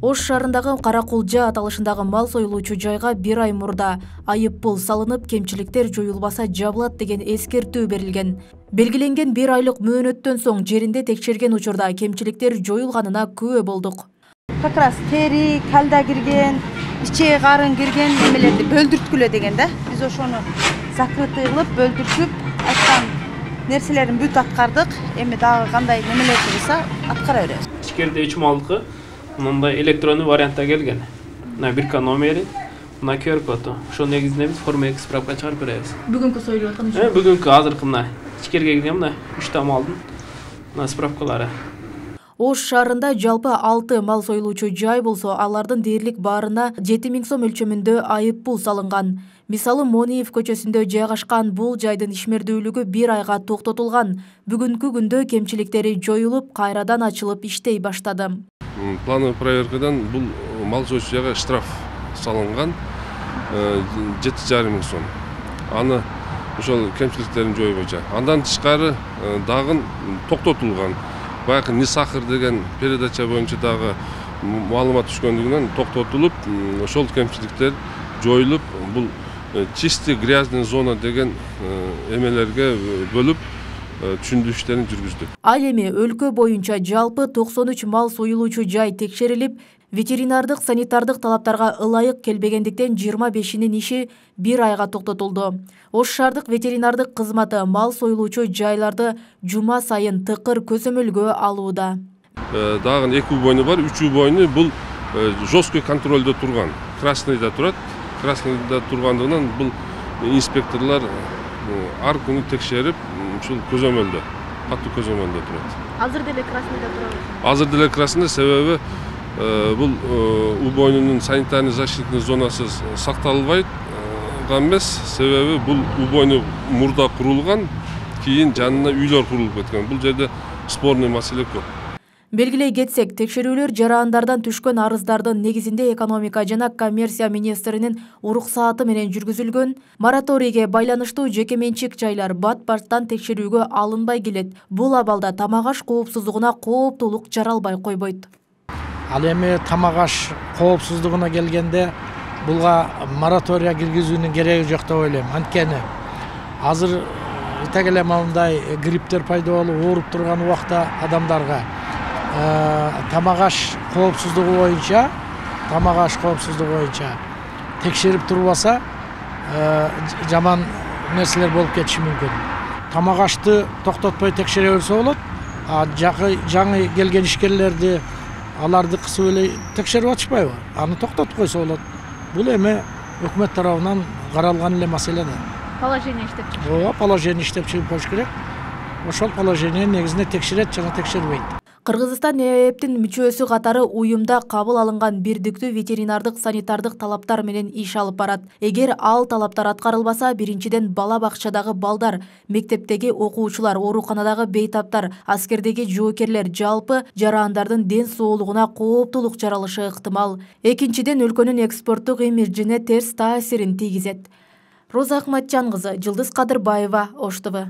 Ош шаарындагы Каракулжа аталышындагы мал союлуучу жайга 1 ай мурда айыппул салынып, кемчиликтер жоюлбаса жабылат деген эскертүү берилген. Белгиленген 1 айлык мөөнөттөн соң жеринде текшерген учурда кемчиликтер жоюлганына күбө болдук. Как раз тери, калда кирген, иче карын кирген немелерди бөлдүрткүлө деген да. Биз ошону закрытый кылып, бөлдүртүп, айткан нерселерин бүт аткардык. Эми дагы кандай немелер болсо аткара беребиз. Ичкерде 3 малдыкы мындай электрондуу вариантта келген. Мына бирка номери, мына QR коду. Ошо негизинде биз форма справка чыгарып беребиз. Бүгүнкү союлуп аткан үчүн? Бүгүнкү азыркы мына ичкерге кирген мына 3 та малдын мына справкалары. Ош шаарында жалпы 6 мал союлуучу жай болсо, алардын дээрлик баарына 7000 сом өлчөмүндө айыппул салынган. Мисалы Мониев көчөсүндө жайгашкан бул жайдын ишмердүүлүгү 1 айга токтотулган. Бүгүнкү күндө кемчиликтери жоюлуп, кайрадан ачылып иштей баштады. Плановый проверкадан бул мал союлуучу жайга штраф салынган 7,5 миң сом. Аны ошол кемчиликтерин жою боюнча. Андан тышкары дагы токтотулган. Баягы Нисахар деген передача боюнча дагы маалымат түшкөндүгүнөн токтотулуп, ошол кемчиликтер жоюлуп, бул чистый грязный зона деген эмелерге бөлүп түшүндүрүү иштерин жүргүздүк. Ал эми өлкө боюнча жалпы 93 мал союлуучу жай текшерилип, ветеринардык санитардык талаптарга ылайык келбегендиктен 25-нин иши 1 айга токтотулду. Ош шаардык ветеринардык кызматы мал союлуучу жайларды жума сайын тыкыр көзөмөлгө алууда. Дагы 2 бойну бар, 3 бойну бул жесткий контролдо турган. Красныйда турат. Красныйда тургандыгынан бул инспекторлор ар күнү текшерип, ушул көзөмөлдө, катуу көзөмөлдө турат. Азыр деле Красныйда турабыз. Азыр деле Красныйда, себеби бул убойнунун санитарный защитный зонасы сакталбайт эмес, себеби бул убойну мурда курулган, кийин жанына үйлөр курулуп кеткен. Бул жерде спорный маселе көп. Белгилей кетсек, текшерүүлөр жарандардан түшкөн арыздардын негизинде экономика жана коммерция министринин уруксааты менен жүргүзүлгөн. Мораторийге байланыштуу жеке менчик жайлар бат-баттан текшерүүгө алынбай келет. Бул абалда тамак аш коопсуздугуна кооптуулук жаралбай койбойт. Ал эми тамак аш коопсуздугуна келгенде булга моратория киргизүүнүн кереги жок деп ойлойм. Анткени азыр итегеле мындай грипптер пайда болуп ооруп турган убакта адамдарга тамак аш коопсуздугу боюнча текшерип турбаса жаман нерселер болуп кетиши мүмкүн. Тамак ашты токтотпой текшере берсе болот. Жаңы келген ишкерлерди аларды кысып эле текшерип атышпайбы? Аны токтотуп койсо болот. Бул эми өкмөт тарабынан каралган эле маселе да. Положение иштеп чыгып. Ооба, положение иштеп чыгып коюш керек. Ошол положение негизинде текшерет жана текшербейт. Кыргызстан ЭЭПтин мүчөсү катары уюмда кабыл алынган бирдиктүү ветеринардык санитардык талаптар менен иш алып барат. Эгер ал талаптар аткарылбаса, биринчиден бала бакчадагы балдар, мектептеги окуучулар, ооруканадагы бейтаптар, аскердеги жоокерлер, жалпы жарандардын ден соолугуна кооптуулук жаралышы ыктымал. Экинчиден өлкөнүн экспорттук имиджине терс таасирин тийгизет. Роза Акматжан кызы, Жылдыз Кадырбаева, Ош ТВ.